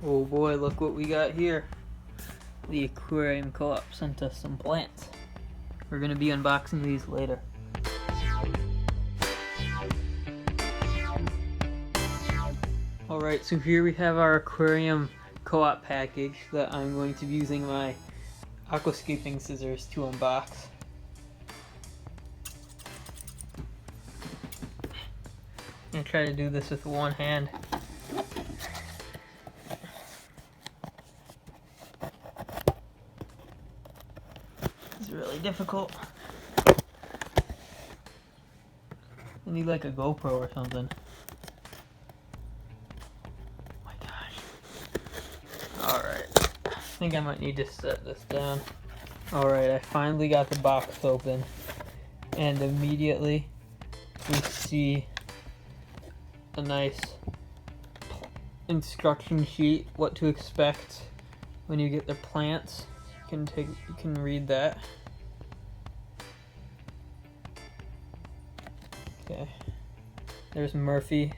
Oh boy, look what we got here. The Aquarium Co-op sent us some plants. We're gonna be unboxing these later. Alright, so here we have our Aquarium Co-op package that I'm going to be using my RESCAPING scissors to unbox. I'm gonna try to do this with one hand. It's really difficult. I need like a GoPro or something. Oh my gosh. Alright. I think I might need to set this down. Alright, I finally got the box open. And immediately we see a nice instruction sheet, what to expect when you get the plants. You can read that. Okay, there's Murphy.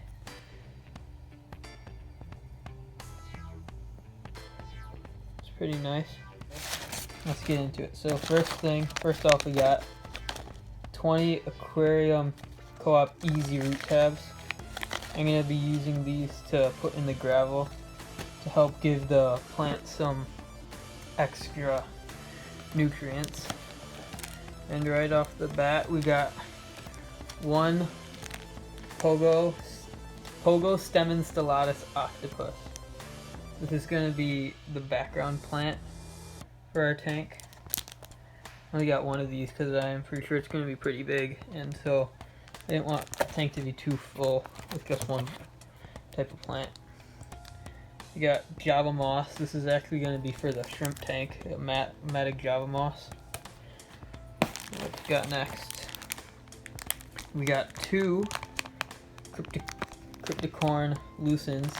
It's pretty nice. Let's get into it. So first off, we got 20 Aquarium Co-op Easy root tabs. I'm going to be using these to put in the gravel to help give the plant some extra nutrients. And right off the bat, we got one Pogo Stemmen Stellatus octopus. This is going to be the background plant for our tank. I only got one of these because I'm pretty sure it's going to be pretty big, and so I didn't want the tank to be too full with just one type of plant. We got Java Moss. This is actually going to be for the shrimp tank, a matted Java Moss. What we got next? We got two Cryptocorn lucens.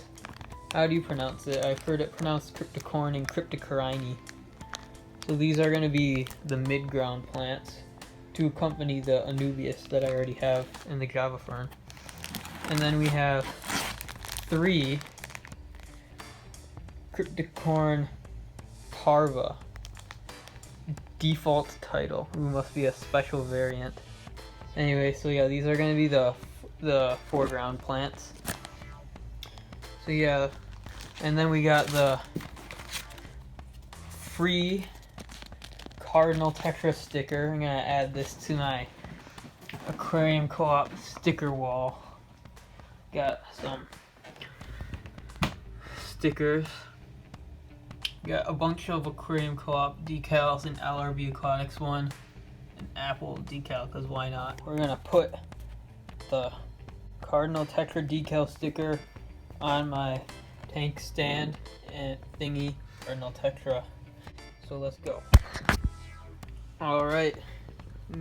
How do you pronounce it? I've heard it pronounced Cryptocorn and Cryptocorini. So these are going to be the mid-ground plants to accompany the Anubias that I already have in the Java fern. And then we have three Cryptocorn parva. Default title. Who must be a special variant. Anyway, so yeah, these are going to be the foreground plants. So yeah, and then we got the free Cardinal Tetra sticker. I'm gonna add this to my Aquarium Co-op sticker wall. Got some stickers. Got a bunch of Aquarium Co-op decals, an LRB Aquatics one, an Apple decal, because why not? We're gonna put the Cardinal Tetra decal sticker on my tank stand and thingy, Cardinal Tetra. So let's go. Alright,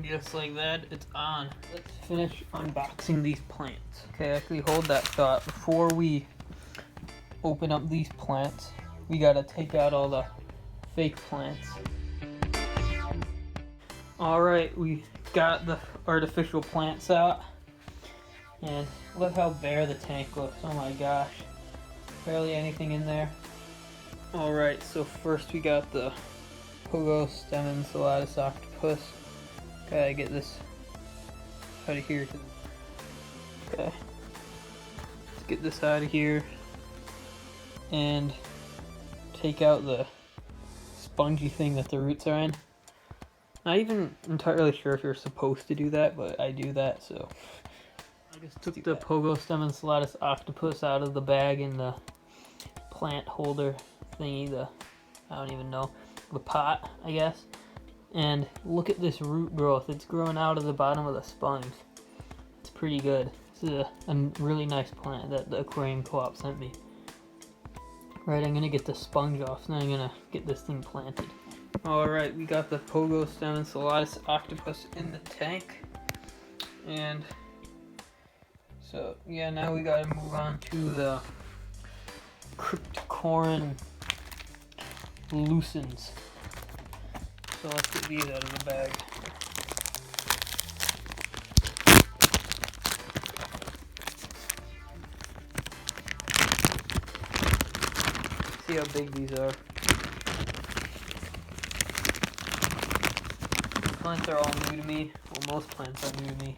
just like that, it's on. Let's finish unboxing these plants. Okay, actually hold that thought. Before we open up these plants, we gotta take out all the fake plants. Alright, we got the artificial plants out. And look how bare the tank looks. Oh my gosh. Barely anything in there. Alright, so first we got the Pogo Stemmen Stellatus octopus. Gotta get this out of here. Okay. Let's get this out of here. And take out the spongy thing that the roots are in. Not even entirely sure if you're supposed to do that, but I do that, so. I just took the Pogo Stemmen Stellatus octopus out of the bag in the plant holder thingy, I don't even know, the pot, I guess. And look at this root growth. It's growing out of the bottom of the sponge. It's pretty good. This is a really nice plant that the Aquarium Co-op sent me. Right, I'm gonna get the sponge off, and then I'm gonna get this thing planted. Alright, we got the Pogo Stemmen Stellatus octopus in the tank. And so, yeah, now we gotta move on to the Cryptocorn lucens. So let's get these out of the bag. how big these are. Plants are all new to me. Well, most plants are new to me.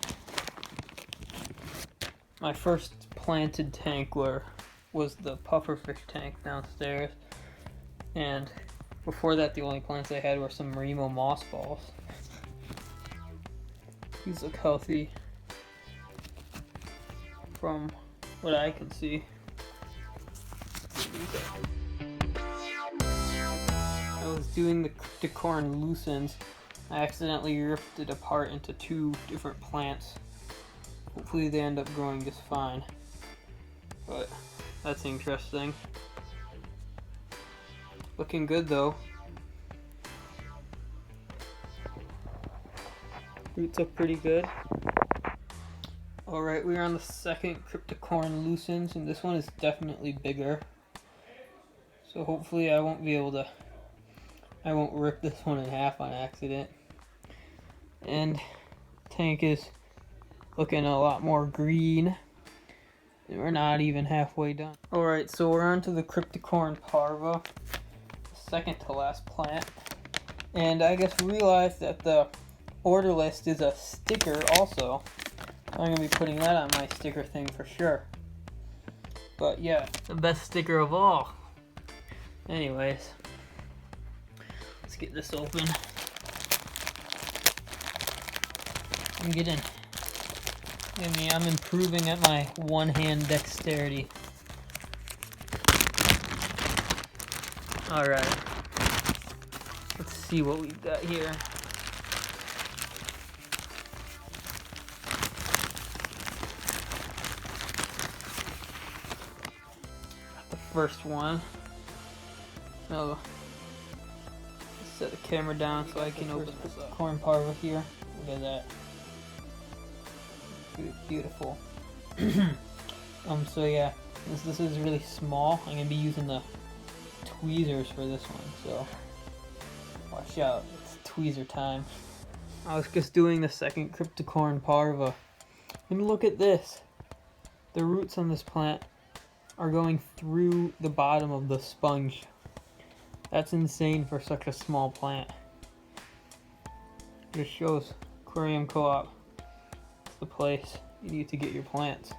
My first planted tank was the pufferfish tank downstairs, and before that the only plants I had were some Remo moss balls. These look healthy from what I can see. I was doing the cryptocorin lucens. I accidentally ripped it apart into 2 different plants. Hopefully they end up growing just fine. But that's interesting. Looking good though. Roots look pretty good. Alright, we're on the second cryptocorin lucens, and this one is definitely bigger. So hopefully I won't rip this one in half on accident. And tank is looking a lot more green. And we're not even halfway done. Alright, so we're on to the cryptocorin parva, second to last plant. And I just realized that the order list is a sticker also. I'm going to be putting that on my sticker thing for sure. But yeah, the best sticker of all. Anyways, let's get this open. I'm improving at my one-hand dexterity. Alright, let's see what we've got here. The first one. Oh, set the camera down so I can open this corn parva here. Look at that. Beautiful. So yeah, this is really small. I'm gonna be using the tweezers for this one, so watch out. It's tweezer time. I was just doing the second cryptocorin parva, and look at this. The roots on this plant are going through the bottom of the sponge. That's insane for such a small plant. Just shows Aquarium Co-op. It's the place you need to get your plants.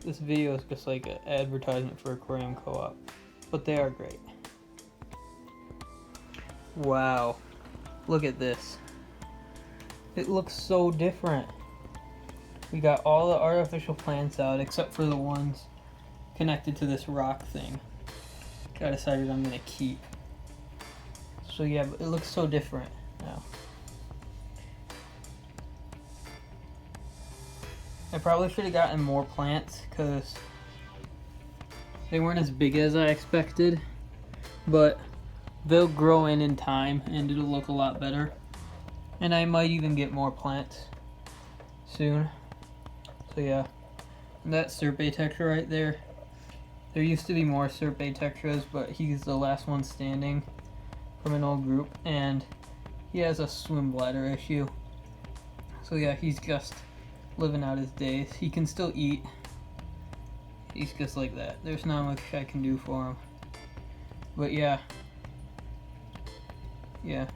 This video is just like an advertisement for Aquarium Co-op, but they are great. Wow, look at this. It looks so different. We got all the artificial plants out except for the ones connected to this rock thing. I decided I'm gonna keep. So yeah, but it looks so different now. I probably should have gotten more plants because they weren't as big as I expected, but they'll grow in time and it'll look a lot better. And I might even get more plants soon. So yeah, and that Serpe Tetra right there. There used to be more Serpe Tetras, but he's the last one standing from an old group, and he has a swim bladder issue. So yeah, he's just living out his days. He can still eat. He's just like that. There's not much I can do for him. But yeah. Yeah.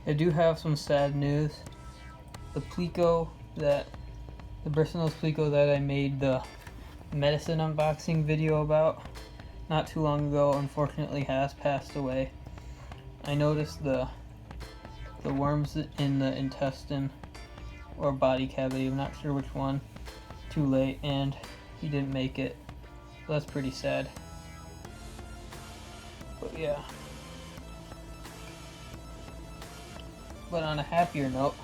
I do have some sad news. The Plico the Bristlenose Plico that I made the medicine unboxing video about not too long ago, unfortunately has passed away. I noticed the worms in the intestine or body cavity, I'm not sure which one, too late, and he didn't make it. So that's pretty sad. But yeah. But on a happier note,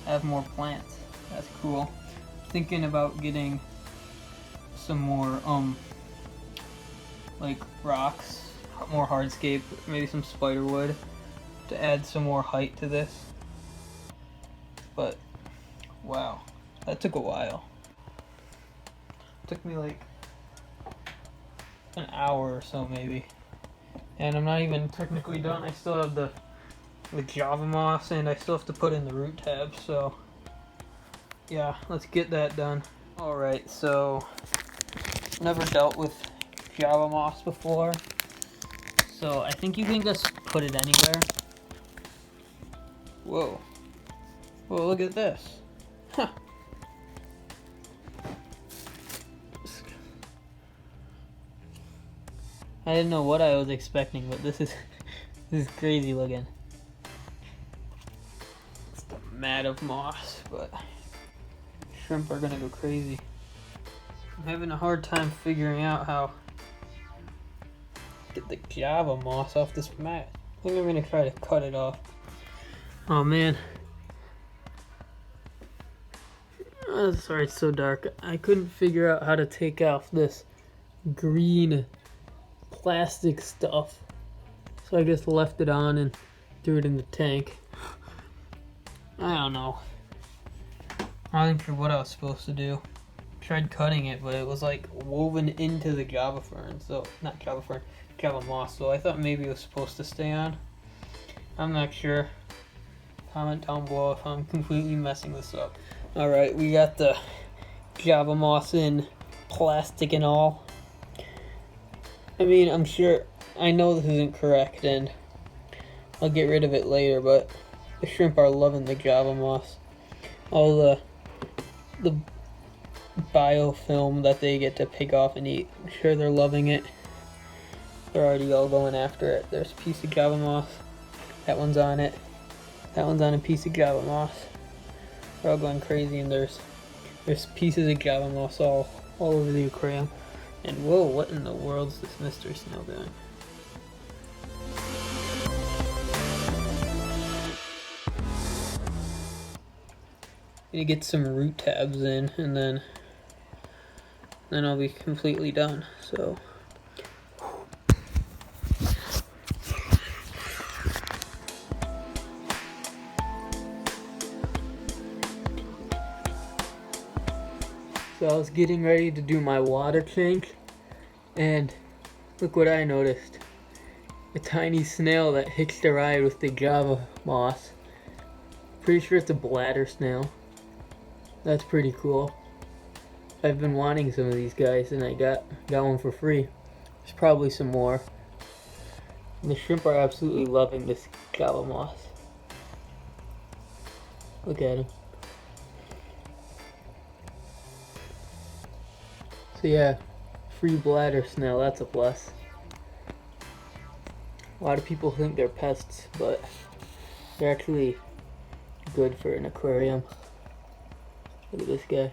I have more plants. That's cool. Thinking about getting some more like rocks, more hardscape, maybe some spider wood to add some more height to this. But wow, that took a while. It took me like an hour or so maybe, and I'm not even technically done. I still have the Java moss, and I still have to put in the root tabs. So yeah, let's get that done. Alright, so never dealt with Java moss before, so I think you can just put it anywhere. Whoa. Whoa, look at this. Huh. I didn't know what I was expecting, but this is crazy looking. It's the mat of moss, but shrimp are gonna go crazy. I'm having a hard time figuring out how to get the Java moss off this mat. I think I'm gonna try to cut it off. Oh man. Oh, sorry, it's so dark. I couldn't figure out how to take off this green plastic stuff, so I just left it on and threw it in the tank. I don't know. I wasn't sure what I was supposed to do. Tried cutting it, but it was like woven into the Java fern, so not Java fern, Java moss, so I thought maybe it was supposed to stay on. I'm not sure. Comment down below if I'm completely messing this up. Alright, we got the Java moss in, plastic and all. I mean, I'm sure, I know this isn't correct and I'll get rid of it later, but the shrimp are loving the Java moss. All the biofilm that they get to pick off and eat, I'm sure they're loving it. They're already all going after it. There's a piece of Java moss. That one's on it. That one's on a piece of Java moss. They're all going crazy, and there's pieces of Java moss all over the aquarium. And whoa, what in the world is this mystery snail doing? Gonna get some root tabs in, and then I'll be completely done. So. So I was getting ready to do my water tank, and look what I noticed. A tiny snail that hitched a ride with the Java moss. Pretty sure it's a bladder snail. That's pretty cool. I've been wanting some of these guys, and I got one for free. There's probably some more. And the shrimp are absolutely loving this Java moss. Look at him. So yeah, free bladder snail, that's a plus. A lot of people think they're pests, but they're actually good for an aquarium. Look at this guy.